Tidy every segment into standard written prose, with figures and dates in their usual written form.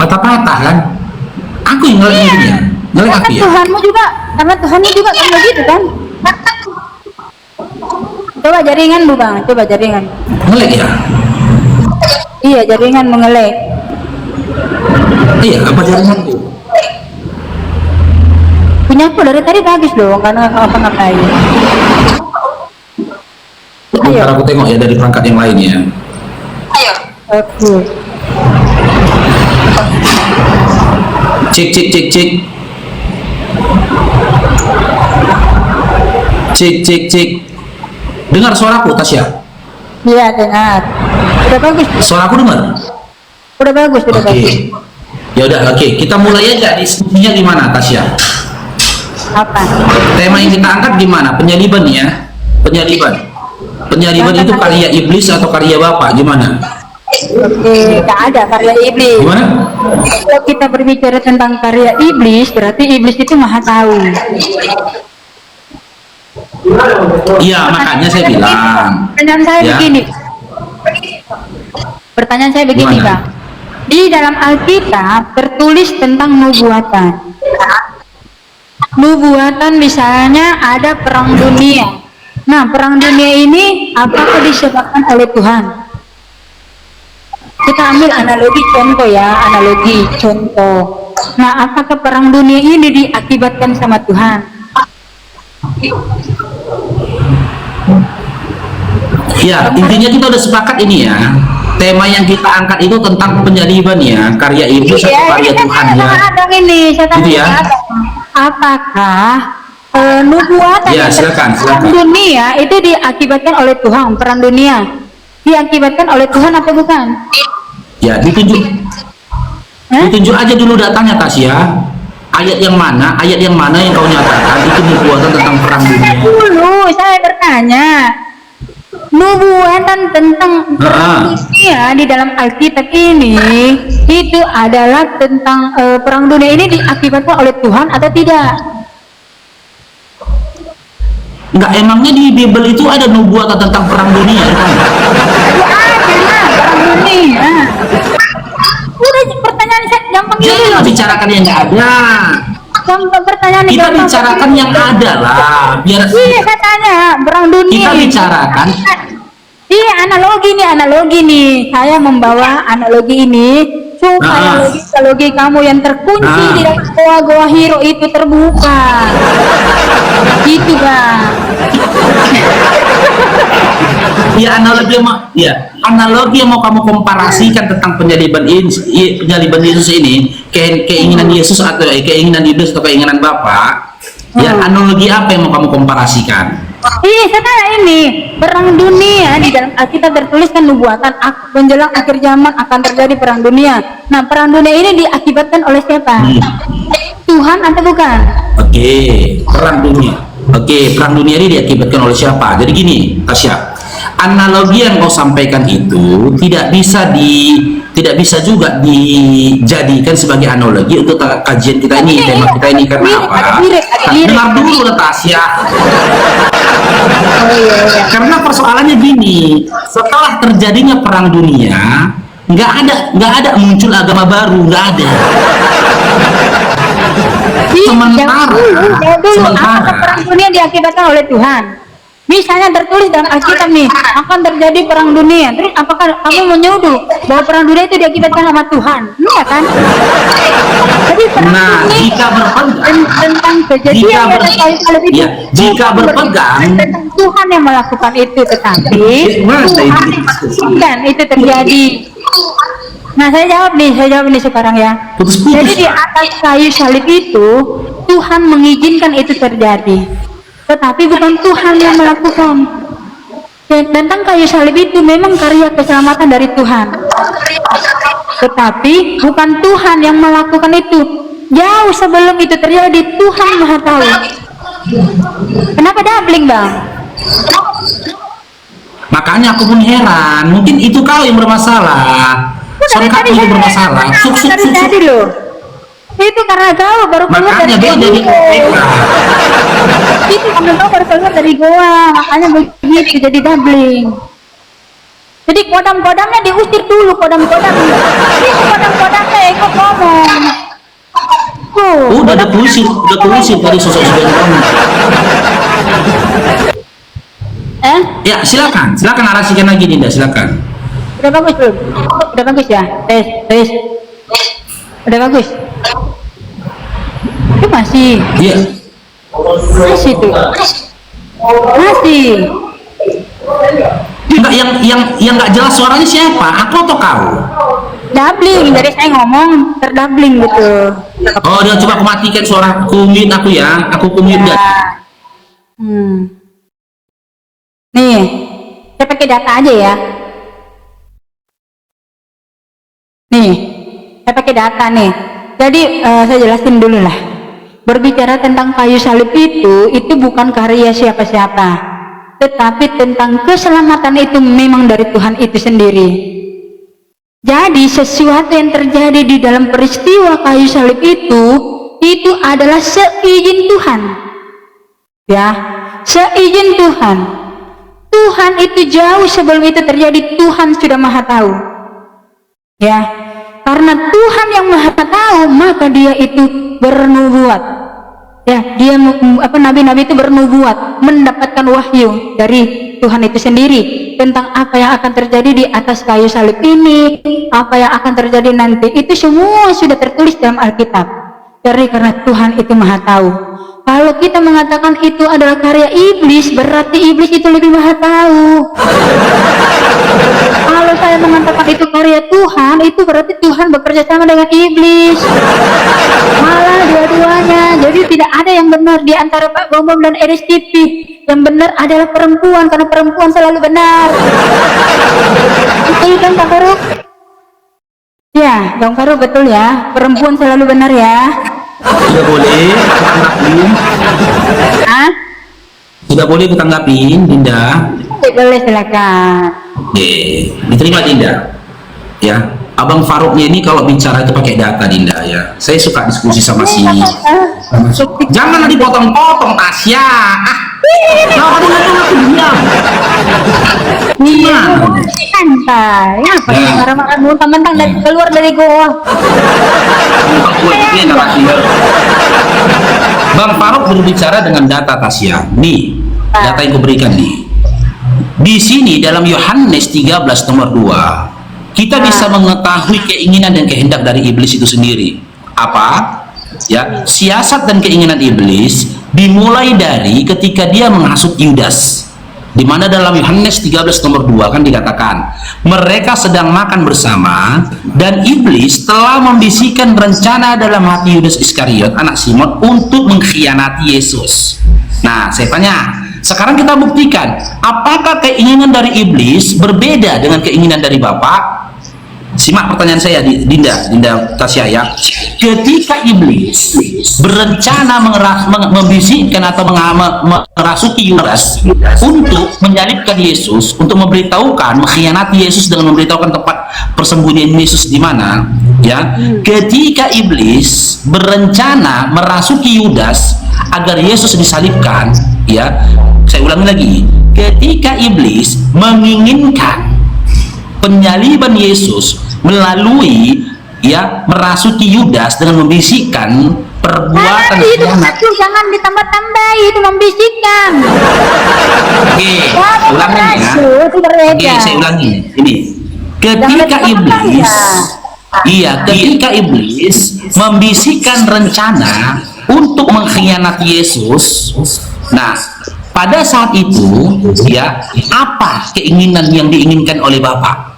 patah-patah kan? Aku yang ngelek dia, ngelek aku ya. Tuhanmu juga, karena Tuhanmu juga kan begitu kan? Coba jaringan Bu Bang, coba jaringan. Ngelek ya? Iya, jaringan mengelek. Iya, apa jaringan itu? Punya aku dari tadi bagus loh, karena apa-ngapain. Bentar aku tengok ya dari perangkat yang lainnya. Ayo. Oke. Cek cek cek cek. Cek cek cek. Dengar suaraku, Tasya? Iya, dengar. Udah bagus. Suaraku dengar? Udah bagus, udah bagus. Oke. Ya udah, oke. Kita mulai aja. Diskusinya di mana, Tasya? Apa? Tema yang kita angkat di mana? Penyaliban ya. Penyaliban. Penyaliban itu karya iblis atau karya Bapak? Gimana? Oke, tak ada karya iblis. Gimana? Kalau kita berbicara tentang karya iblis, berarti iblis itu maha tahu. Iya, makanya saya bilang. Pertanyaan saya Ya. begini. Pertanyaan saya begini, Gimana? Bang. Di dalam Alkitab tertulis tentang nubuatan. Nubuatan misalnya ada perang dunia. Nah, perang dunia ini apakah disebabkan oleh Tuhan? Kita ambil analogi contoh ya, analogi contoh. Nah, apakah perang dunia ini diakibatkan sama Tuhan? Ya, intinya kita udah sepakat ini ya. Tema yang kita angkat itu tentang penyaliban ya, karya iblis atau karya Tuhan ya. Ini saya tanya Gitu ya. Apakah nubuatan Ya, yang silakan, perang silakan. dunia itu diakibatkan oleh Tuhan? Perang dunia diakibatkan oleh Tuhan atau bukan? Ya, ditunjuk. Ditunjuk aja dulu datanya, Tasya. Ayat yang mana yang kau nyatakan itu nubuatan tentang perang dunia? Dulu saya bertanya, nubuatan tentang perang dunia di dalam Alkitab ini itu adalah tentang perang dunia ini diakibatkan oleh Tuhan atau tidak? Enggak, emangnya di Bible itu ada nubuatan tentang perang dunia kan? Ada perang dunia. Udah pertanyaan saya gampang gini Jangan loh. bicarakan yang nggak ada. Gampang pertanyaan Kita gampang. bicarakan yang ada lah. Biar Iya, saya tanya perang dunia. kita bicarakan. Iya, analogi nih. Saya membawa analogi ini supaya logika kamu yang terkunci di dalam goa-goa hero itu terbuka. Gitu, Bang. Ya, analogi yang mau kamu komparasikan tentang penyaliban Yesus ini, keinginan Yesus atau keinginan iblis atau keinginan Bapa. Ya, analogi apa yang mau kamu komparasikan? Iya, saya tanya ini, perang dunia di dalam Alkitab tertuliskan nubuatan menjelang akhir zaman akan terjadi perang dunia. Nah, perang dunia ini diakibatkan oleh siapa? Tuhan atau bukan? Oke, perang dunia. Oke, perang dunia ini diakibatkan oleh siapa? Jadi gini, Tasya, analogi yang kau sampaikan itu tidak bisa juga dijadikan sebagai analogi untuk kajian kita ini, tema kita ini. Karena apa? Dengar dulu, Tasya. Karena persoalannya gini, setelah terjadinya perang dunia, nggak ada muncul agama baru, nggak ada. Sementara apakah perang dunia diakibatkan oleh Tuhan? Misalnya tertulis dalam Alkitab nih, akan terjadi perang dunia. Terus apakah kamu menyuduh bahwa perang dunia itu diakibatkan sama Tuhan? Enggak kan? Jadi perang dunia jika berpegang tentang kejadian jika berpegang tentang Tuhan yang melakukan itu, tetapi Tuhan itu terjadi. Nah, saya jawab nih sekarang ya. Jadi di atas kayu salib itu Tuhan mengizinkan itu terjadi, tetapi bukan Tuhan yang melakukan. Tentang kayu salib itu memang karya keselamatan dari Tuhan, tetapi bukan Tuhan yang melakukan itu. Jauh sebelum itu terjadi, Tuhan Maha tahu. Kenapa doubling, Bang? Makanya aku pun heran, mungkin itu kau yang bermasalah. Sangka itu bermasalah. Tadi loh. Itu karena kau baru keluar dari goa. Itu karena kau baru keluar dari goa, makanya begitu jadi doubling. Jadi kodam-kodamnya diusir dulu, kodam-kodamnya ikut ngomong. udah kulisin tadi sosok-sosok kamu. Ya, silakan narasikan lagi Dinda, silakan. Udah bagus belum? Udah bagus ya? Tes. Udah bagus? Itu masih? Iya. Masih tuh. Masih. Enggak, yang nggak jelas suaranya siapa? Aku atau kau? Doubling, dari saya ngomong terdabling gitu. Oh, dia coba aku matikan suara, aku mute aku ya. Aku mute Ya. ya. Nih, saya pakai data aja ya. Nih, saya pakai data nih. Jadi saya jelasin dulu lah. Berbicara tentang kayu salib itu bukan karya siapa-siapa, tetapi tentang keselamatan itu memang dari Tuhan itu sendiri. Jadi sesuatu yang terjadi di dalam peristiwa kayu salib itu adalah seizin Tuhan. Ya, seizin Tuhan. Tuhan itu jauh sebelum itu terjadi, Tuhan sudah maha tahu. Ya, karena Tuhan yang maha tahu, maka dia itu bernubuat. Ya, dia nabi-nabi itu bernubuat, mendapatkan wahyu dari Tuhan itu sendiri tentang apa yang akan terjadi di atas kayu salib ini, apa yang akan terjadi nanti. Itu semua sudah tertulis dalam Alkitab. Jadi karena Tuhan itu maha tahu. Kalau kita mengatakan itu adalah karya iblis, berarti iblis itu lebih maha tahu. Kalau saya mengatakan itu karya Tuhan, itu berarti Tuhan bekerja sama dengan iblis. Malah dua-duanya. Jadi tidak ada yang benar di antara Pak Bom dan RSTP. Yang benar adalah perempuan, karena perempuan selalu benar. Betul kan Kak Farouk? Ya, Bang Farouk betul ya. Perempuan selalu benar ya. Tidak boleh tanggapin. Tidak boleh kutanggapin, Dinda. Boleh, silakan. Oke, diterima Dinda. Ya, Abang Faruknya ini kalau bicara itu pakai data Dinda ya. Saya suka diskusi sama si. Jangan dipotong-potong Tasya. Kamu aku diam. Iya, santai. Apa yang marah-marah mentang-mentang keluar dari goa. Bang Faruk berbicara dengan data Tasya. Nih, data yang kuberikan nih. Di sini dalam Yohanes 13 nomor 2, kita bisa mengetahui keinginan dan kehendak dari iblis itu sendiri. Apa? Ya, siasat dan keinginan iblis dimulai dari ketika dia menghasut Yudas. Di mana dalam Yohanes 13 nomor 2 kan dikatakan, mereka sedang makan bersama dan iblis telah membisikkan rencana dalam hati Yudas Iskariot anak Simon untuk mengkhianati Yesus. Nah, saya tanya, sekarang kita buktikan apakah keinginan dari iblis berbeda dengan keinginan dari Bapa? Simak pertanyaan saya Dinda Tasya ya. Ketika iblis berencana membisikkan atau merasuki Yudas untuk menyalibkan Yesus, untuk memberitahukan, mengkhianati Yesus dengan memberitahukan tempat persembunyian Yesus di mana, ya. Ketika iblis berencana merasuki Yudas agar Yesus disalibkan, ya. Saya ulangi lagi. Ketika iblis menginginkan penyaliban Yesus melalui merasuki Yudas dengan membisikkan perbuatan khianat. Jangan ditambah-tambah, itu membisikkan. Oke, ulangi ya. Oke, saya ulangi. Ini ketika iblis membisikkan rencana untuk mengkhianati Yesus. Nah, pada saat itu ya, apa keinginan yang diinginkan oleh Bapa?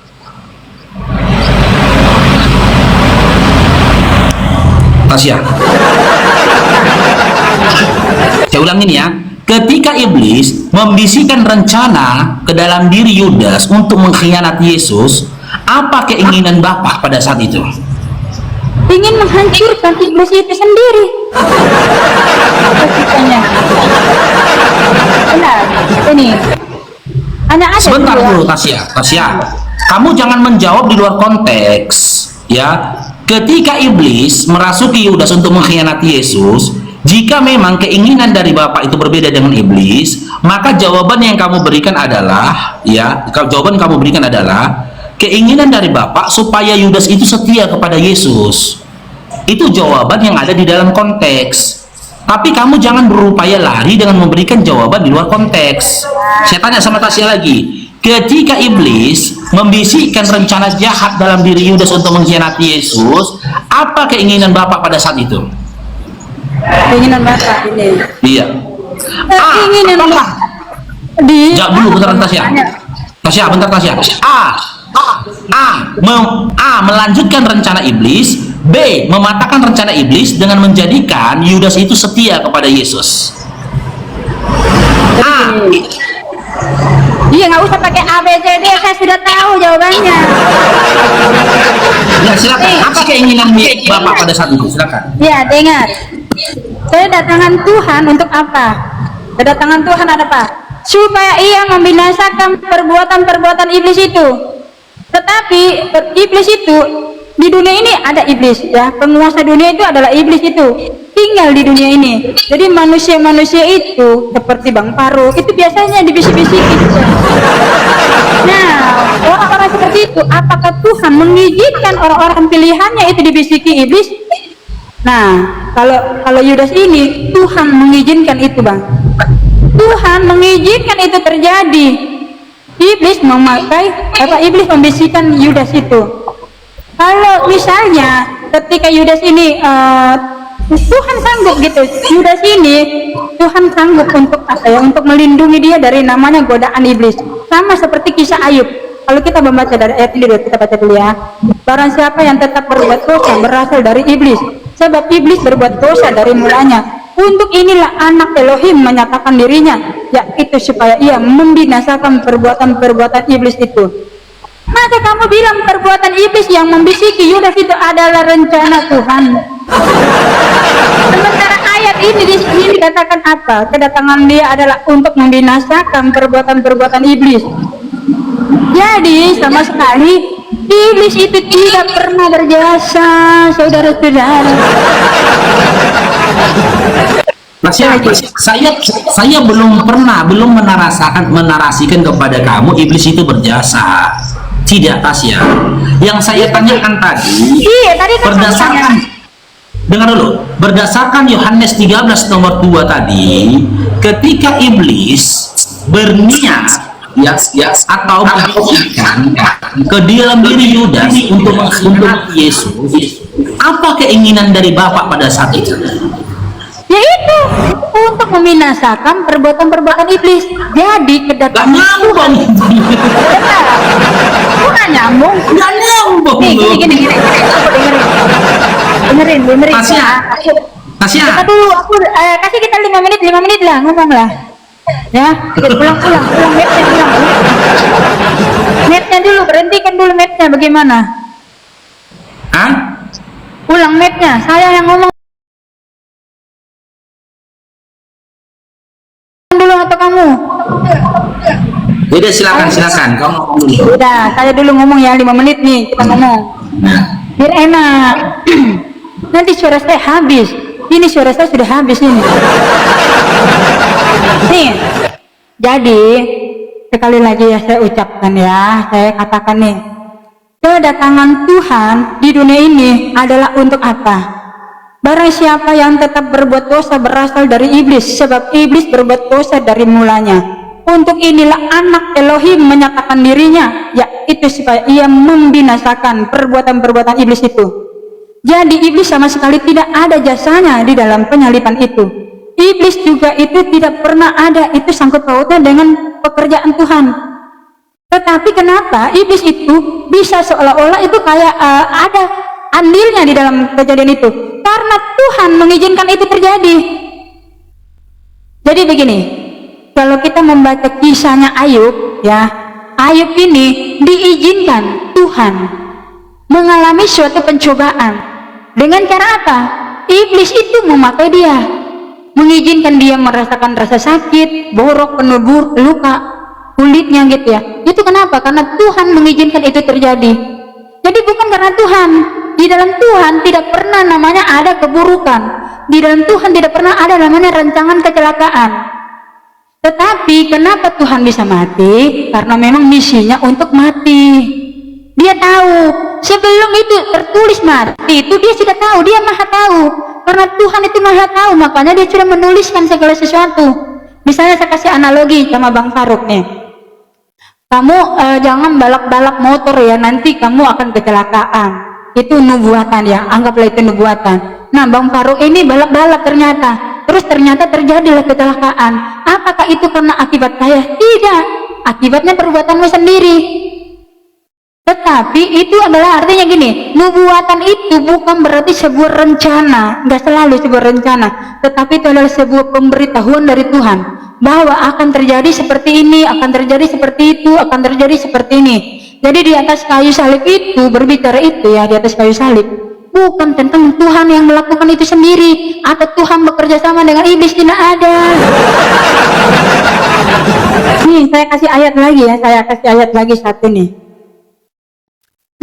Tasya, saya ulangin ya. Ketika iblis membisikkan rencana ke dalam diri Yudas untuk mengkhianati Yesus, apa keinginan Bapa pada saat itu? Ingin menghancurkan iblis itu sendiri. Benar, ini hanya ada. Sebentar dulu Tasya, kamu jangan menjawab di luar konteks ya. Ketika iblis merasuki Yudas untuk mengkhianati Yesus, jika memang keinginan dari Bapa itu berbeda dengan iblis, maka jawaban yang kamu berikan adalah keinginan dari Bapa supaya Yudas itu setia kepada Yesus. Itu jawaban yang ada di dalam konteks. Tapi kamu jangan berupaya lari dengan memberikan jawaban di luar konteks. Saya tanya sama Tasya lagi, ketika iblis membisikkan rencana jahat dalam diri Yudas untuk mengkhianati Yesus, apa keinginan Bapak pada saat itu? Keinginan Bapak ini. Iya. Keinginan Bapak. Jawab dulu bentar Tasya. Tasya, bentar Tasya. Melanjutkan rencana iblis. B. Mematahkan rencana iblis dengan menjadikan Yudas itu setia kepada Yesus. Iya, nggak usah pakai A, B, C, D, saya sudah tahu jawabannya. Ya, silakan. Apa keinginan Bapak pada saat itu? Silakan. Ya, dengar. Kedatangan Tuhan untuk apa? Kedatangan Tuhan ada apa? Supaya ia membinasakan perbuatan-perbuatan iblis itu. Tetapi iblis itu di dunia ini ada iblis, ya. Penguasa dunia itu adalah iblis itu. Tinggal di dunia ini. Jadi manusia-manusia itu seperti Bang Paru itu biasanya dibisik-bisikin. Nah, orang-orang seperti itu, apakah Tuhan mengizinkan orang-orang pilihannya itu dibisiki iblis? Nah, kalau Yudas ini Tuhan mengizinkan itu, Bang. Tuhan mengizinkan itu terjadi. Iblis iblis membisikkan Yudas itu. Kalau misalnya ketika Yudas ini Tuhan sanggup gitu, Yudas ini Tuhan sanggup untuk apa ya? Untuk melindungi dia dari namanya godaan iblis. Sama seperti kisah Ayub. Kalau kita membaca dari ayat ini dulu, kita baca dulu ya. Barang siapa yang tetap berbuat dosa berasal dari iblis, sebab iblis berbuat dosa dari mulanya. Untuk inilah anak Elohim menyatakan dirinya, yaitu supaya ia membinasakan perbuatan-perbuatan iblis itu. Maka kamu bilang perbuatan iblis yang membisiki Yudas itu adalah rencana Tuhan. Sementara ayat ini di sini dikatakan apa? Kedatangan dia adalah untuk membinasakan perbuatan-perbuatan iblis. Jadi sama sekali iblis itu tidak pernah berjasa, saudara-saudara. Saya belum menarasikan kepada kamu iblis itu berjasa. Tidak, Tasya. Yang saya tanyakan tadi, berdasarkan, dengar dulu, berdasarkan Yohanes 13 nomor 2 tadi, ketika iblis berniat atau mengizinkan ke dalam diri Yudas untuk mengkhianati Yesus, apa keinginan dari Bapak pada saat itu? Yaitu untuk membinasakan perbuatan-perbuatan iblis. Jadi kedatangan Tuhan. Bukan nyambung. Gini. Dengerin. Tasya. Kita dulu, kasih kita 5 menit lah, ngomong lah. Ya, pulang netnya dulu, berhentikan dulu netnya, bagaimana? Ulang netnya, saya yang ngomong dulu atau kamu? Udah, silakan kamu ngomong dulu. Udah, saya dulu ngomong ya, 5 menit nih kita ngomong. Biar enak. Nanti suara saya habis. Ini suara saya sudah habis ini. Nih, jadi sekali lagi ya saya ucapkan ya, saya katakan nih, kedatangan Tuhan di dunia ini adalah untuk apa? Barang siapa yang tetap berbuat dosa berasal dari iblis, sebab iblis berbuat dosa dari mulanya. Untuk inilah anak Elohim menyatakan dirinya, yaitu supaya ia membinasakan perbuatan-perbuatan iblis itu. Jadi iblis sama sekali tidak ada jasanya di dalam penyaliban itu. Iblis juga itu tidak pernah ada, itu sangkut pautnya dengan pekerjaan Tuhan. Tetapi kenapa iblis itu bisa seolah-olah itu kayak ada andilnya di dalam kejadian itu? Karena Tuhan mengizinkan itu terjadi. Jadi begini, kalau kita membaca kisahnya Ayub, ya, Ayub ini diizinkan Tuhan mengalami suatu pencobaan. Dengan cara apa? Iblis itu memakai dia, mengizinkan dia merasakan rasa sakit, borok, penuh luka kulitnya gitu ya. Itu kenapa? Karena Tuhan mengizinkan itu terjadi. Jadi bukan karena Tuhan. Di dalam Tuhan tidak pernah namanya ada keburukan. Di dalam Tuhan tidak pernah ada namanya rancangan kecelakaan. Tetapi kenapa Tuhan bisa mati? Karena memang misinya untuk mati. Dia tahu sebelum itu tertulis mati itu dia sudah tahu, dia maha tahu. Karena Tuhan itu maha tahu, makanya dia sudah menuliskan segala sesuatu. Misalnya saya kasih analogi sama Bang Faruk nih. Kamu jangan balap-balap motor ya, nanti kamu akan kecelakaan. Itu nubuatan ya, anggaplah itu nubuatan. Nah, Bang Faruk ini balap-balap terus ternyata terjadilah kecelakaan. Apakah itu karena akibat saya? Tidak, akibatnya perbuatanmu sendiri. Tetapi itu adalah artinya gini, nubuatan itu bukan berarti sebuah rencana, nggak selalu sebuah rencana, tetapi itu adalah sebuah pemberitahuan dari Tuhan bahwa akan terjadi seperti ini, akan terjadi seperti itu, akan terjadi seperti ini. Jadi di atas kayu salib itu berbicara itu ya, di atas kayu salib bukan tentang Tuhan yang melakukan itu sendiri atau Tuhan bekerja sama dengan iblis, tidak ada. Nih saya kasih ayat lagi ya, saya kasih ayat lagi satu nih.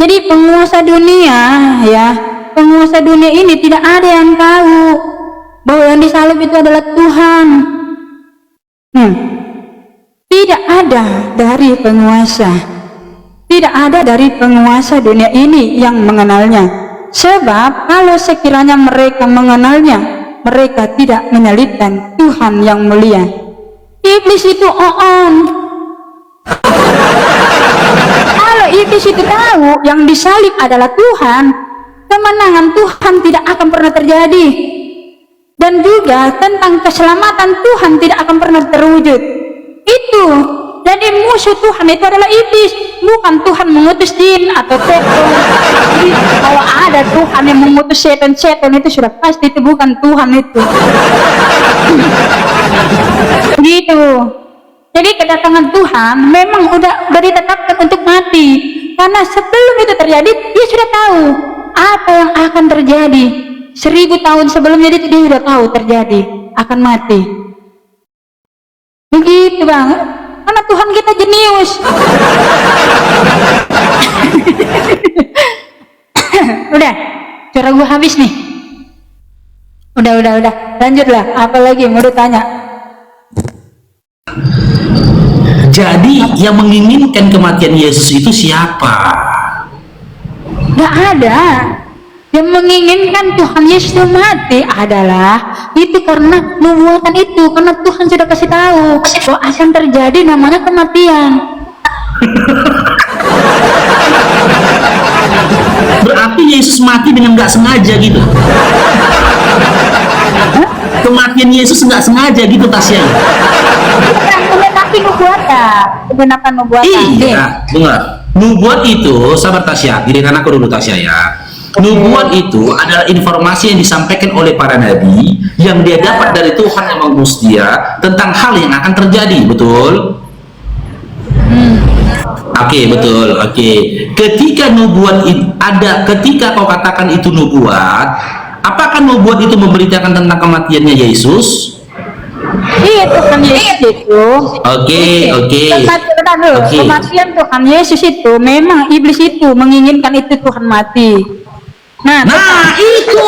Jadi penguasa dunia ya, penguasa dunia ini tidak ada yang tahu bahwa yang disalib itu adalah Tuhan. Tidak ada dari penguasa, tidak ada dari penguasa dunia ini yang mengenalnya. Sebab kalau sekiranya mereka mengenalnya, mereka tidak menyalibkan Tuhan yang mulia. Iblis itu Kalau iblis itu tahu yang disalib adalah Tuhan, kemenangan Tuhan tidak akan pernah terjadi. Dan juga tentang keselamatan Tuhan tidak akan pernah terwujud. Itu. Jadi musuh Tuhan itu adalah iblis, bukan Tuhan mengutus jin atau setan. Jadi kalau ada Tuhan yang mengutus setan itu sudah pasti itu bukan Tuhan itu. Gitu. Jadi kedatangan Tuhan memang udah ditetapkan untuk mati. Karena sebelum itu terjadi, dia sudah tahu apa yang akan terjadi. 1000 tahun sebelumnya dia sudah tahu terjadi akan mati. Begitu Bang. Karena Tuhan kita jenius. Udah, cara gua habis nih. Udah. Lanjutlah. Apa lagi mau ditanya? Jadi yang menginginkan kematian Yesus itu siapa? Gak ada. Yang menginginkan Tuhan Yesus itu mati adalah itu karena nubuatan itu, karena Tuhan sudah kasih tahu bahwa akan terjadi namanya kematian. Berarti Yesus mati dengan nggak sengaja gitu. Kematian Yesus nggak sengaja gitu Tasya. Tapi nubuatan, kebenaran nubuatan. Iya, dengar. Nubuat itu, sabar Tasya, dirikan aku dulu Tasya ya. Nubuat itu adalah informasi yang disampaikan oleh para nabi yang dia dapat dari Tuhan yang mengutus dia tentang hal yang akan terjadi, betul? Oke, betul. Oke. Ketika nubuat ketika kau katakan itu nubuat, apakah nubuat itu memberitakan tentang kematiannya Yesus? Iya, Tuhan Yesus itu. Oke. Kematian Tuhan Yesus itu memang iblis itu menginginkan itu Tuhan mati. Nah itu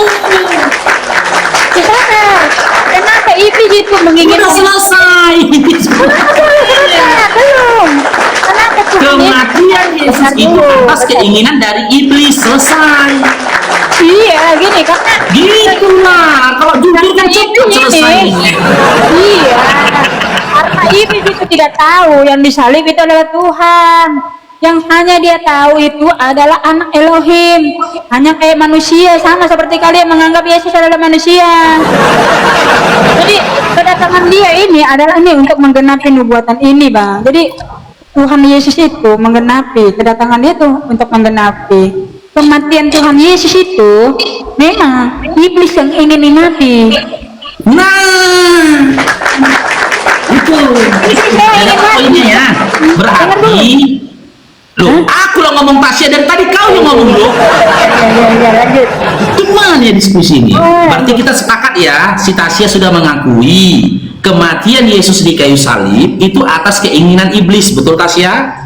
kenapa iblis itu menginginkan? Sudah selesai. Belum. Kenapa kematian Yesus itu atas keinginan dari iblis? Selesai. Iya, gini karena gitulah. Kalau jujur kan cepat selesai. Iya. Karena iblis itu tidak tahu yang disalib itu adalah Tuhan. Yang hanya dia tahu itu adalah anak Elohim, hanya kayak manusia, sama seperti kalian menganggap Yesus adalah manusia. Jadi kedatangan dia ini adalah untuk menggenapi nubuatan ini Bang. Jadi Tuhan Yesus itu menggenapi, kedatangan dia itu untuk menggenapi. Kematian Tuhan Yesus itu memang iblis yang ingin mati. Itu ada poinnya ya. Berarti aku lo ngomong Tasya dari tadi, kau yang ngomong lo. Lanjut. Gimana ya diskusi ini? Berarti kita sepakat ya, si Tasya sudah mengakui kematian Yesus di kayu salib itu atas keinginan iblis, betul Tasya?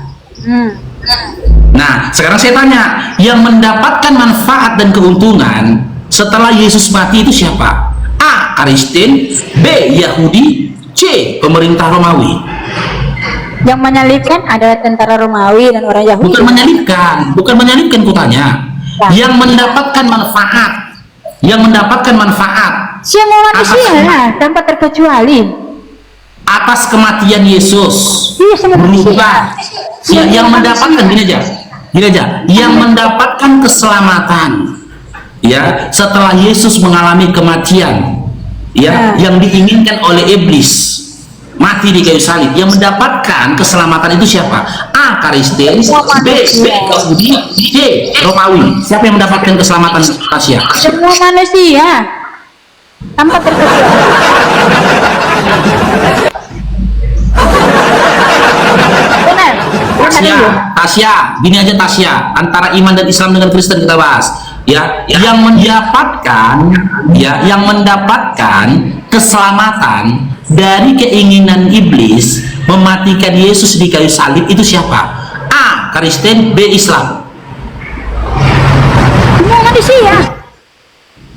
Nah, sekarang saya tanya, yang mendapatkan manfaat dan keuntungan setelah Yesus mati itu siapa? A. Kristen, B. Yahudi, C. Pemerintah Romawi. Yang menyalibkan adalah tentara Romawi dan orang Yahudi. Bukan menyalibkan kutanya. Yang mendapatkan manfaat. Semua manusia lah, tanpa terkecuali. Atas kematian Yesus. Iya, semua manusia. Yang mendapatkan gini aja. Yang mendapatkan keselamatan. Ya, setelah Yesus mengalami kematian, yang diinginkan oleh iblis, mati di kayu salib. Yang mendapatkan keselamatan itu siapa? A. Kristen, B. Yahudi, C. Romawi. Siapa yang mendapatkan keselamatan, Tasya? Semua manusia tanpa terkecuali. Benar. Tasya, gini aja Tasya. Antara iman dan Islam dengan Kristen kita bahas. Ya, yang mendapatkan keselamatan dari keinginan iblis mematikan Yesus di kayu salib itu siapa? A. Kristen, B. Islam. Semua manusia.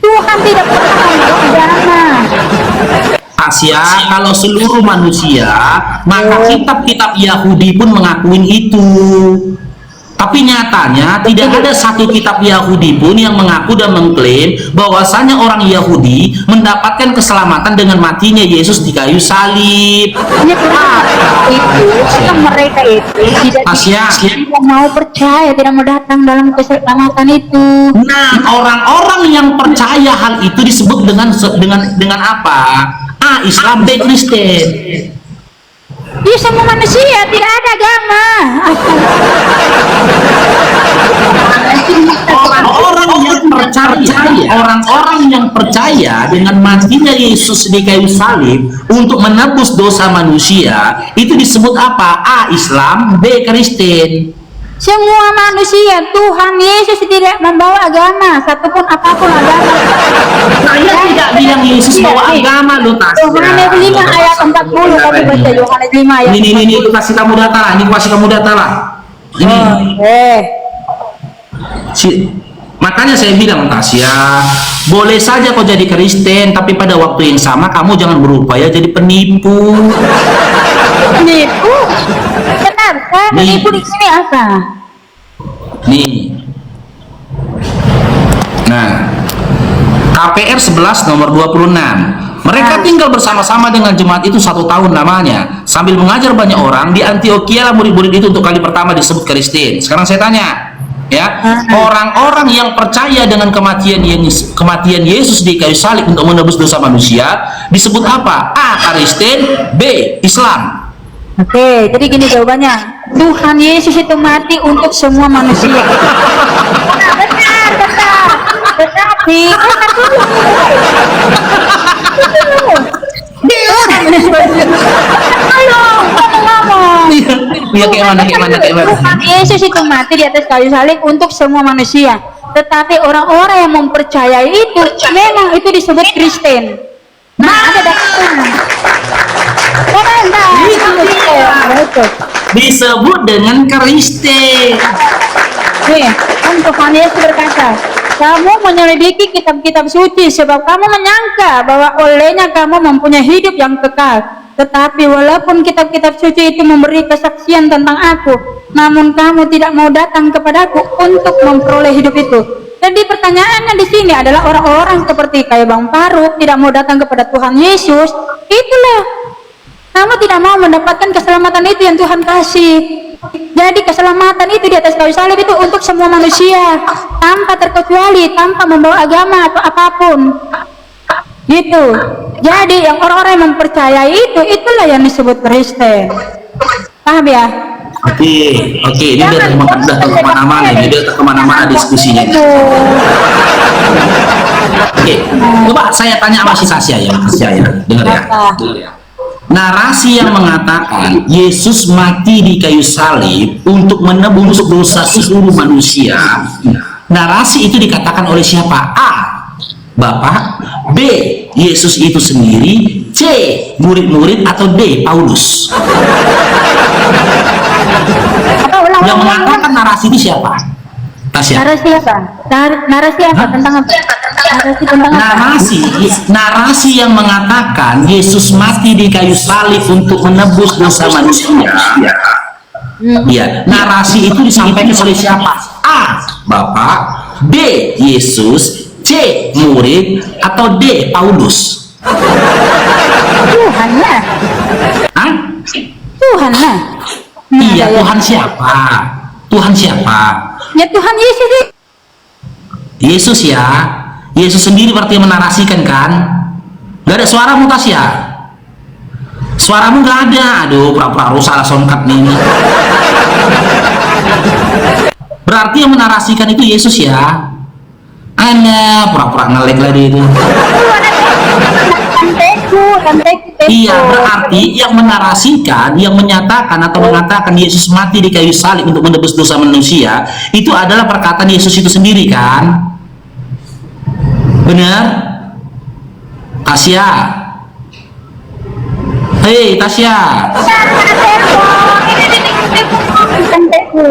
Tuhan tidak pernah membawa agama. Tasya, kalau seluruh manusia, maka kitab-kitab Yahudi pun mengakuin itu. Tapi nyatanya tidak ada satu kitab Yahudi pun yang mengaku dan mengklaim bahwasanya orang Yahudi mendapatkan keselamatan dengan matinya Yesus di kayu salib. Mereka itu tidak mau percaya, tidak mau datang dalam keselamatan itu. Nah, orang-orang yang percaya hal itu disebut dengan apa? A. Islam, B. Kristen. Dia semua manusia, tidak ada agama. Orang-orang yang percaya dengan matinya Yesus di kayu salib untuk menebus dosa manusia itu disebut apa? A. Islam, B. Kristen. Semua manusia, Tuhan Yesus tidak membawa agama, satupun apapun agama. Saya tidak bilang Yesus bawa agama loh, Tas. Yohanes 5 ayat 40, kami baca Yohanes 5 ayat 40. Ini kasih kamu data lah. Ini. Makanya saya bilang, Tasya, boleh saja kau jadi Kristen, tapi pada waktu yang sama kamu jangan berupaya jadi penipu. Penipu? Benar kan? Penipu di sini apa? Nih. Nah, KPR 11 nomor 26. Mereka tinggal bersama-sama dengan jemaat itu 1 tahun lamanya, sambil mengajar banyak orang. Di Antioquia lah murid-murid itu untuk kali pertama disebut Kristen. Sekarang saya tanya, ya, orang-orang yang percaya dengan kematian Yesus di kayu salib untuk menebus dosa manusia disebut apa? A. Kristen, B. Islam. Oke, jadi gini jawabannya. Tuhan Yesus itu mati untuk semua manusia. Benar. Tetapi Tuhan Yesus itu mati di atas kayu salib untuk semua manusia. Tetapi orang-orang yang mempercayai itu memang itu disebut Kristen. Nah, ada datanya. Disebut dengan Kristen. Tuhan Yesus berkata, kamu menyelidiki kitab-kitab suci sebab kamu menyangka bahwa olehnya kamu mempunyai hidup yang kekal. Tetapi walaupun kitab-kitab suci itu memberi kesaksian tentang aku, namun kamu tidak mau datang kepadaku untuk memperoleh hidup itu. Jadi pertanyaannya di sini adalah orang-orang seperti kayak Bang Faruk tidak mau datang kepada Tuhan Yesus. Itulah, kamu tidak mau mendapatkan keselamatan itu yang Tuhan kasih. Jadi keselamatan itu di atas kayu salib itu untuk semua manusia, tanpa terkecuali, tanpa membawa agama atau apapun. Gitu. Jadi yang orang-orang yang mempercayai itu, itulah yang disebut Kristen. Paham ya? Oke, ini udah kemana-mana diskusinya. Oke, coba saya tanya sama si Tasya ya, dengar ya. Narasi yang mengatakan Yesus mati di kayu salib untuk menebus dosa seluruh manusia, narasi itu dikatakan oleh siapa? A. Bapak, B. Yesus itu sendiri, C. Murid-murid, atau D. Paulus. Yang mengatakan narasi ini siapa? Tasya. Narasi apa? Narasi apa? Tentang apa? Narasi tentang apa? Narasi yang mengatakan Yesus mati di kayu salib untuk menebus dosa manusia. Ya, narasi itu disampaikan oleh siapa? A. Bapak, B. Yesus, C. Murid, atau D. Paulus? Tuhan lah. Hah? Tuhan lah. Iya, Tuhan siapa? Tuhan siapa? Ya Tuhan Yesus. Yesus ya. Yesus sendiri berarti yang menarasikan kan? Gak ada suaramu Tasya? Suaramu gak ada. Aduh, pura-pura rusak lah soundcard nih. Berarti yang menarasikan itu Yesus ya. Ana pura-pura ngelek lagi itu. Tanteku. Iya, berarti yang menarasikan, yang menyatakan atau mengatakan Yesus mati di kayu salib untuk menebus dosa manusia, itu adalah perkataan Yesus itu sendiri kan? Benar? Tasya. Hei Tasya. Tanteku.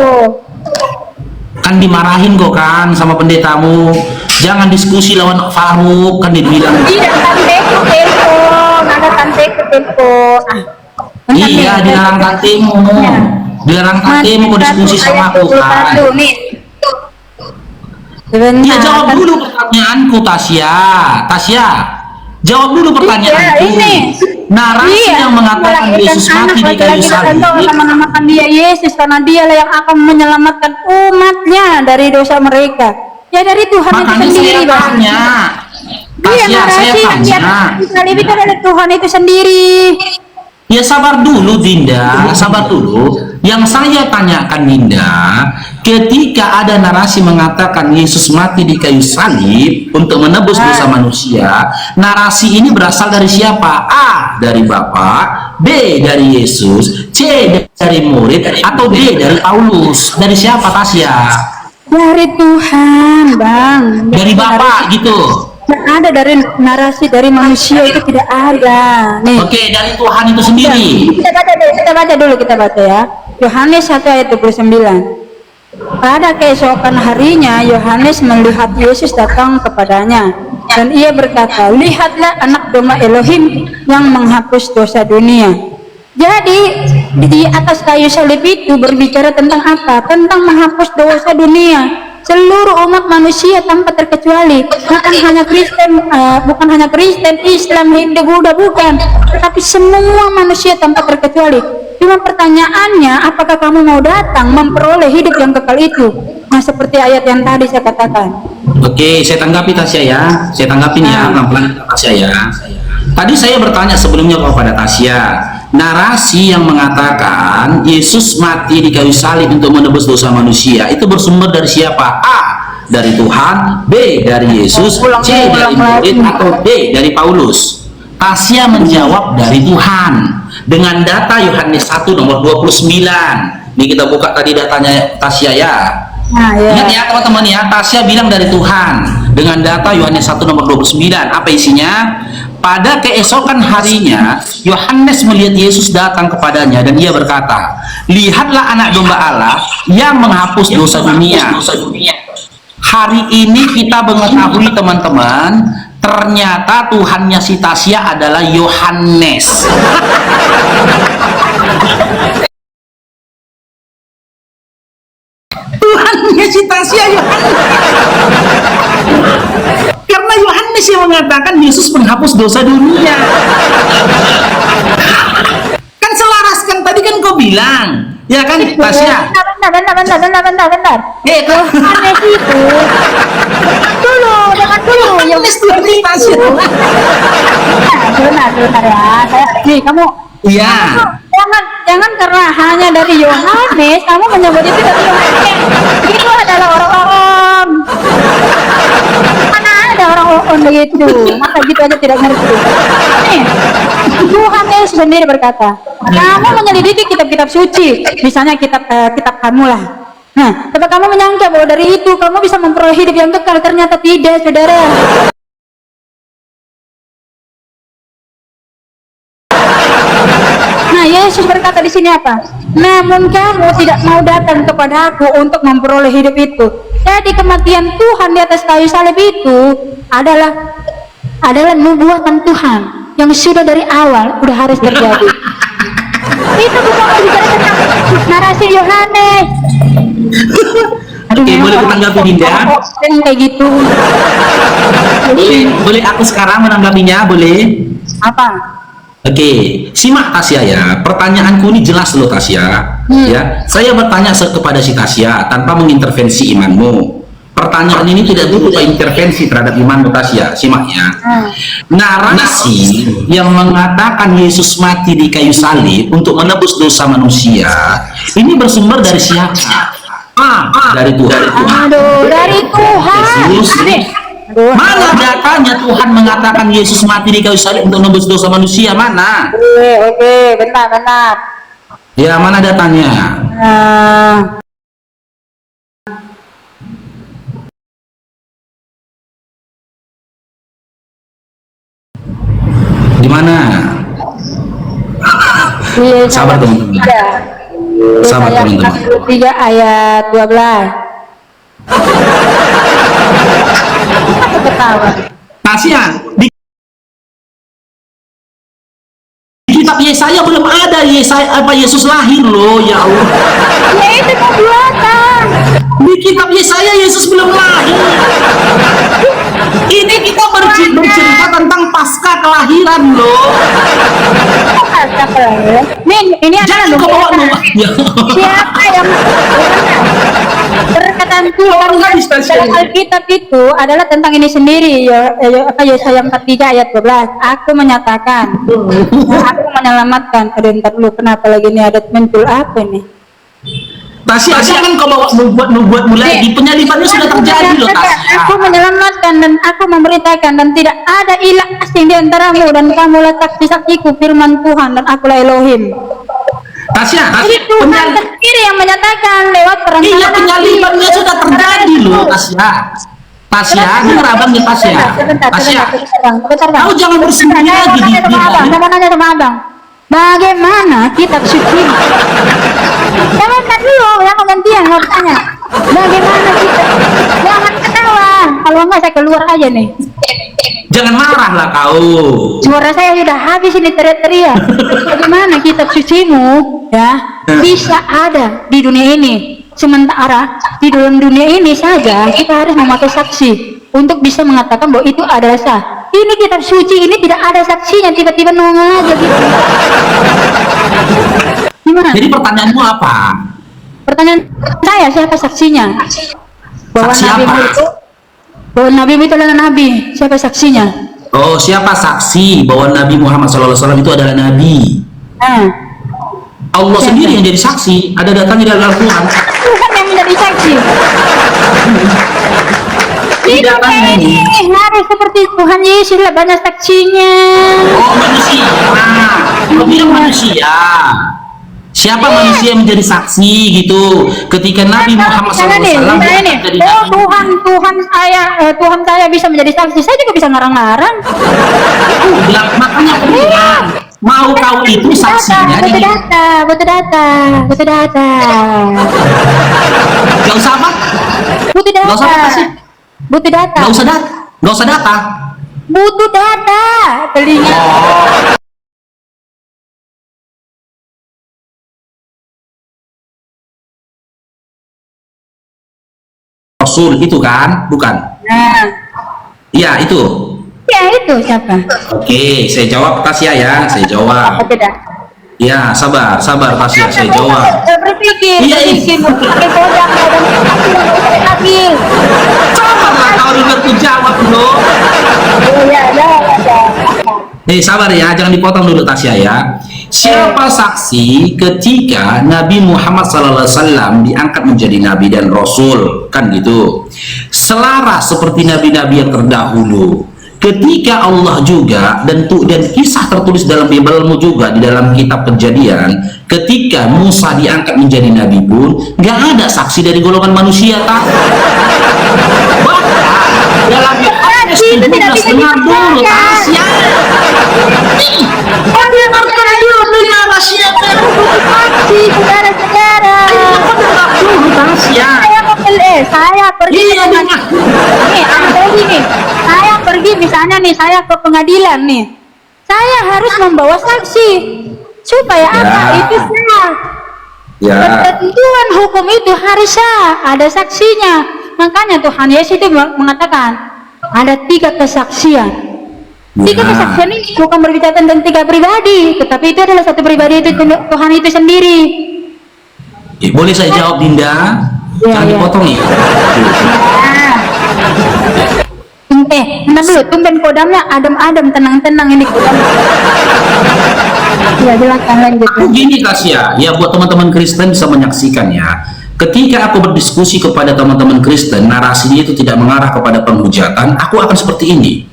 Kan dimarahin kok kan sama pendetamu. Jangan diskusi lawan Faruk, kan dibilang. Tidak, tanteku telepon. Ada tanteku telepon. Iya, dilarang tantemu. Dilarang tantemu kok diskusi sama aku kan. Dia jawab dulu pertanyaanku Tasya. Tasya, jawab dulu pertanyaanku. Narasi yang mengatakan Yesus mati di kayu salib. Menamakan dia Yesus karena dialah yang akan menyelamatkan umatnya dari dosa mereka. Ya dari Tuhan itu sendiri, Bang. Tasya, saya tanya. Salib itu dari Tuhan itu sendiri. Ya sabar dulu Dinda, sabar dulu. Yang saya tanyakan Dinda, ketika ada narasi mengatakan Yesus mati di kayu salib untuk menebus dosa manusia, narasi ini berasal dari siapa? A. Dari Bapa, B. Dari Yesus, C. Dari murid, atau D. dari Paulus? Dari siapa Tasya? Dari Tuhan, Bang. Dari Bapa gitu. Tidak ada dari narasi dari manusia itu tidak ada. Nih. Oke, dari Tuhan itu sendiri. Kita baca dulu ya. Yohanes 1 ayat 29. Pada keesokan harinya Yohanes melihat Yesus datang kepadanya dan ia berkata, "Lihatlah anak domba Elohim yang menghapus dosa dunia." Jadi di atas kayu salib itu berbicara tentang apa? Tentang menghapus dosa dunia. Seluruh umat manusia tanpa terkecuali, bukan hanya Kristen, Islam, Hindu, Buddha, bukan, tetapi semua manusia tanpa terkecuali. Cuma pertanyaannya, apakah kamu mau datang memperoleh hidup yang kekal itu? Nah, seperti ayat yang tadi saya katakan. Oke, saya tanggapi Tasya ya. Saya tanggapin ya, pelan-pelan Tasya ya. Tadi saya bertanya sebelumnya kepada Tasya, narasi yang mengatakan Yesus mati di kayu salib untuk menebus dosa manusia itu bersumber dari siapa? A. Dari Tuhan, B. dari Yesus, C. dari murid, atau D. dari Paulus? Tasya menjawab dari Tuhan dengan data Yohanes 1 nomor 29. Ini kita buka tadi datanya Tasya ya. Ingat ya teman-teman ya, Tasya bilang dari Tuhan dengan data Yohanes 1 nomor 29. Apa isinya? Pada keesokan harinya Yohanes melihat Yesus datang kepadanya dan ia berkata, "Lihatlah anak domba Allah yang menghapus dosa dunia." Hari ini kita mengetahui teman-teman, ternyata Tuhannya si Tasya adalah Yohanes. Tuhannya si Tasya Yohanes. Karena Yohanes yang mengatakan Yesus menghapus dosa dunia. Kan selaras kan tadi kan kau bilang, ya kan Tasya? Bentar. Yohanes itu jangan dulu. Yohanes seperti Tasya. Benar ya. Nih kamu. Iya. Jangan karena hanya dari Yohanes kamu menyebut itu dari Yohanes. Itu adalah orang-orang. Mana ada orang-orang begitu? Masa gitu aja tidak ngerti. Nih, Tuhan Yesus sendiri berkata, kamu menyelidiki kitab-kitab suci, misalnya kitab kamu lah. Nah, tapi kamu menyangka bahwa dari itu kamu bisa memperoleh hidup yang kekal, ternyata tidak, saudara. Nah, Yesus berkata berkata di sini apa? Namun kamu tidak mau datang kepada aku untuk memperoleh hidup itu. Jadi kematian Tuhan di atas kayu salib itu adalah nubuatan Tuhan yang sudah dari awal udah harus terjadi. Itu bukan bicara tentang narasi Yohanes. Oke, boleh ditanggapi Dinda? Kayak gitu. Boleh aku sekarang menanggapinya, boleh? Apa? Oke, simak Tasya ya. Pertanyaanku ini jelas loh Tasya. Ya, saya bertanya kepada si Tasya tanpa mengintervensi imanmu. Pertanyaan ini tidak butuh intervensi terhadap imanmu Tasya. Simak ya. Narasi yang mengatakan Yesus mati di kayu salib untuk menebus dosa manusia ini bersumber dari siapa? Dari Tuhan. Aduh, dari Tuhan. Yesus. Mana datanya Tuhan mengatakan Yesus mati di kayu salib untuk menebus dosa manusia? Mana? Oke, benar. Ya, mana datanya? Di mana? Sabar teman-teman. Sabar teman-teman. 3 ayat 12. Ketawa. Kasihan di kitab Yesaya belum ada Yesus lahir loh, ya Allah. Ya itu nubuatan. Di kitab Yesaya Yesus belum lahir. Ini kita bercerita tentang pasca kelahiran loh. Ini adalah nubuatan. Siapa yang perkataan Tuhan dalam Alkitab itu adalah tentang ini sendiri ya, Yesaya 43 ayat 12. Aku menyatakan, aku menyelamatkan. Ntar dulu, kenapa lagi ini ada muncul apa nih? Tasya kan kau bawa nubuat mulai di penyalibannya sudah terjadi loh Tasya. Aku menyelamatkan dan aku memberitakan dan tidak ada ilah asing di antaramu dan kamulah saksi-saksiku firman Tuhan dan akulah Elohim. Tasya, Jadi Tuhan sendiri yang menyatakan lewat perencanaan. Iya, penyalibannya sudah terjadi loh Tasya. Tasya, dengar abang ya Tasya. Tasya, kau jangan bersembunyi lagi di Saya mau nanya sama abang. Bagaimana kitab suci? Jangan dulu, yang gantian mau tanya. Bagaimana kita? Jangan ketawa. Kalau enggak saya keluar aja nih. Jangan marah lah kau. Suara saya sudah habis ini teriak-teriak. Bagaimana kitab sucimu ya bisa ada di dunia ini? Sementara di dalam dunia ini saja kita harus memakai saksi untuk bisa mengatakan bahwa itu adalah sah. Ini kitab suci ini tidak ada saksinya, tiba-tiba nongol aja gitu. Gimana? Jadi pertanyaanmu apa? Pertanyaan saya, siapa saksinya? Bahwa Saksi Nabi apa? itu, bahwa Nabi itu adalah Nabi. Siapa saksinya? Oh, siapa saksi bahwa Nabi Muhammad SAW itu adalah Nabi? Allah sendiri yang jadi saksi. Ada datanya dari Al-Quran. Tuhan yang menjadi saksi. Tidak ini harus seperti Tuhan Yesus lah, banyak saksinya. Oh, manusia. Kau bilang manusia. Siapa manusia yang menjadi saksi gitu ketika Nabi Muhammad SAW menjadi Nabi? Tuhan saya bisa menjadi saksi. Saya juga bisa ngarang-ngarang. Makanya mau kau itu saksinya. Butuh data. Gak usah apa? Butuh data. Gak usah apa sih? Butuh data. Gak usah data. Butuh data. Telinga. Rasul itu kan? Bukan? Nah. Iya itu. Ya itu siapa? Oke, saya jawab Tasya ya. Saya jawab. Apa beda? Ya, sabar Tasya, saya jawab. Berpikir. Pakai kodam. Sabarlah kau dengar ku jawab loh. Sabar ya, jangan dipotong dulu Tasya ya. Siapa saksi ketika Nabi Muhammad SAW diangkat menjadi Nabi dan Rasul, kan gitu. Selaras seperti Nabi-Nabi yang terdahulu. Ketika Allah juga dan kisah tertulis dalam Bibelmu juga di dalam kitab Kejadian, ketika Musa diangkat menjadi Nabi pun nggak ada saksi dari golongan manusia tak. Bahkan dalam Yohanes 17 dengar dulu Tasya. Dengarkan dulu narasi saya pergi dengan nih, ada gini, saya pergi misalnya nih, saya ke pengadilan nih, saya harus membawa saksi supaya apa? Itu sah. Ketentuan hukum itu harus sah, ada saksinya. Makanya Tuhan Yesus itu mengatakan ada 3 kesaksian. 3 kesaksian ini bukan berbicara tentang 3 pribadi, tetapi itu adalah satu pribadi, itu Tuhan itu sendiri. Boleh saya jawab, Dinda? Jangan dipotong ya. Bentar dulu, tumben kodamnya adem-adem, tenang-tenang ini kodam. Ya, silakan lanjut. Begini Tasya, ya buat teman-teman Kristen bisa menyaksikan ya. Ketika aku berdiskusi kepada teman-teman Kristen, narasinya itu tidak mengarah kepada penghujatan, aku akan seperti ini.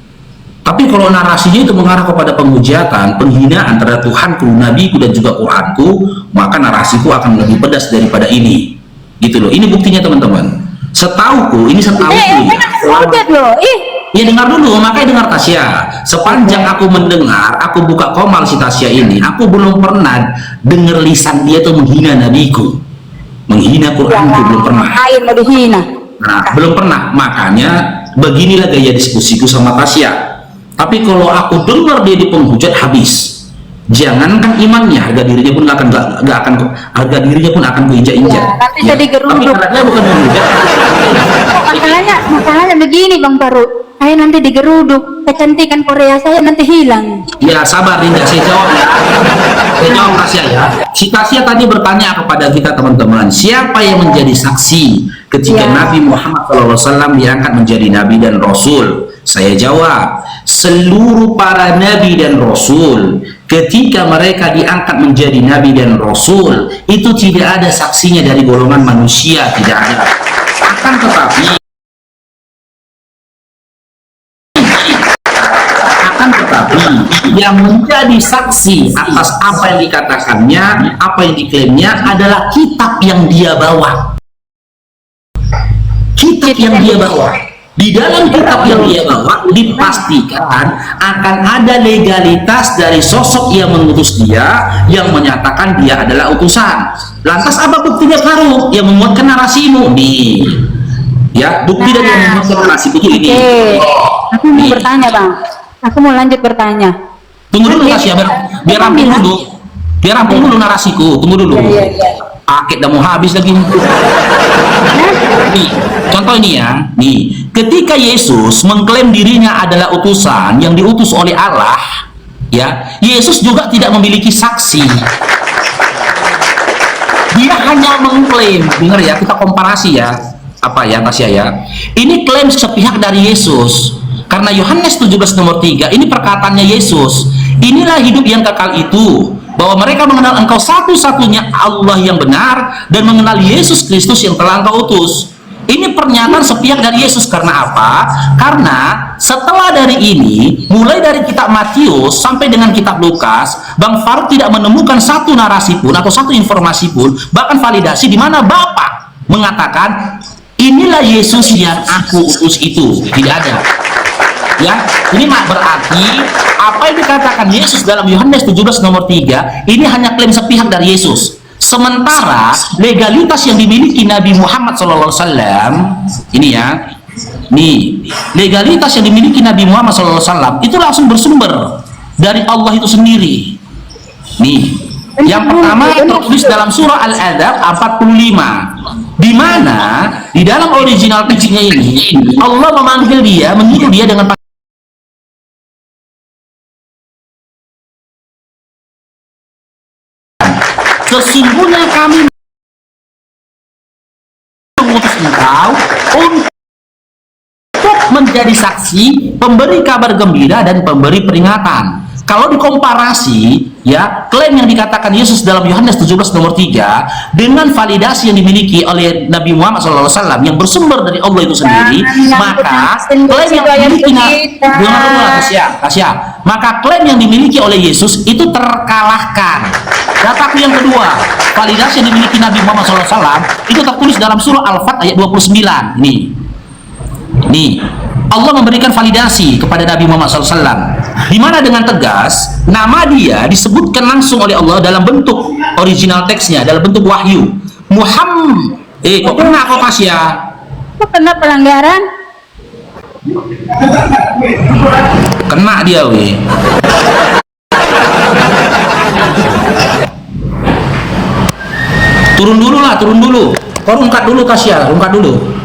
Tapi kalau narasinya itu mengarah kepada penghujatan, penghinaan terhadap Tuhanku, Nabiku, dan juga Quranku, maka narasiku akan lebih pedas daripada ini. Gitu loh. Ini buktinya teman-teman. Setauku, ini setauku. Ya dengar dulu, makanya dengar Tasya. Sepanjang aku mendengar, aku buka komal si Tasya ini, aku belum pernah dengar lisan dia tuh menghina Nabiku, menghina Quranku, belum pernah. Nah, belum pernah. Makanya beginilah gaya diskusiku sama Tasya. Tapi kalau aku dengar dia di penghujat, habis. Jangankan imannya, harga dirinya pun harga dirinya pun akan kuinjak-injak. Nanti jadi gerunduk. Tapi karena bukan menghujat. Masalahnya begini Bang Faru. Saya nanti digeruduk, kecantikan Korea saya nanti hilang. Ya sabar Dinda, saya jawab ya. Saya jawab Tasya ya. Si Tasya tadi bertanya kepada kita teman-teman, siapa yang menjadi saksi ketika Nabi Muhammad SAW diangkat menjadi Nabi dan Rasul? Saya jawab, seluruh para Nabi dan Rasul ketika mereka diangkat menjadi Nabi dan Rasul, itu tidak ada saksinya dari golongan manusia, tidak ada. Akan tetapi yang menjadi saksi atas apa yang dikatakannya, apa yang diklaimnya adalah kitab yang dia bawa. Kitab yang dia bawa. Di dalam kitab yang dia bawa dipastikan akan ada legalitas dari sosok yang mengutus dia, yang menyatakan dia adalah utusan. Lantas apa buktinya Faru yang memuatkan narasimu? Nih, ya bukti dari yang memuatkan narasimu itu ini. Aku mau bertanya Bang, aku mau lanjut bertanya. Tunggu dulu Tasya, biar rampung dulu, biar rampung dulu narasiku. Tunggu dulu. Paket dah mau habis lagi. Nih, contoh ini ya. Nih, ketika Yesus mengklaim dirinya adalah utusan yang diutus oleh Allah, ya, Yesus juga tidak memiliki saksi. Dia hanya mengklaim. Dengar ya, kita komparasi ya. Apa ya Tasya ya? Ini klaim sepihak dari Yesus. Karena Yohanes 17 nomor 3, ini perkataannya Yesus. Inilah hidup yang kekal itu, bahwa mereka mengenal engkau satu-satunya Allah yang benar, dan mengenal Yesus Kristus yang telah engkau utus. Ini pernyataan sepihak dari Yesus. Karena apa? Karena setelah dari ini, mulai dari kitab Matius sampai dengan kitab Lukas, Bang Farouk tidak menemukan satu narasi pun atau satu informasi pun, bahkan validasi di mana Bapak mengatakan inilah Yesus yang aku utus itu. Tidak ada. Ya, ini berarti apa yang dikatakan Yesus dalam Yohanes 17 nomor 3 ini hanya klaim sepihak dari Yesus. Sementara legalitas yang dimiliki Nabi Muhammad SAW ini ya, nih legalitas yang dimiliki Nabi Muhammad SAW itu langsung bersumber dari Allah itu sendiri. Nih, yang pertama tertulis dalam surah Al-Adab 45, di mana di dalam original teksnya ini Allah memanggil dia, menyuruh dia dengan sesungguhnya kami mengutus engkau untuk menjadi saksi, pemberi kabar gembira dan pemberi peringatan. Kalau dikomparasi ya, klaim yang dikatakan Yesus dalam Yohanes 17 nomor 3 dengan validasi yang dimiliki oleh Nabi Muhammad SAW yang bersumber dari Allah itu sendiri, maka klaim yang dimiliki maka klaim yang dimiliki oleh Yesus itu terkalahkan. Dataku yang kedua, validasi yang dimiliki Nabi Muhammad SAW itu tertulis dalam surah Al-Fat ayat 29. Nih, Allah memberikan validasi kepada Nabi Muhammad SAW, di mana dengan tegas nama dia disebutkan langsung oleh Allah dalam bentuk original teksnya, dalam bentuk wahyu. Muhammad, kok pernah kok Tasya? Kok kena pelanggaran? Kena dia, weh. Turun dulu lah, turun dulu. Kau rungkat dulu, Tasya, rungkat dulu.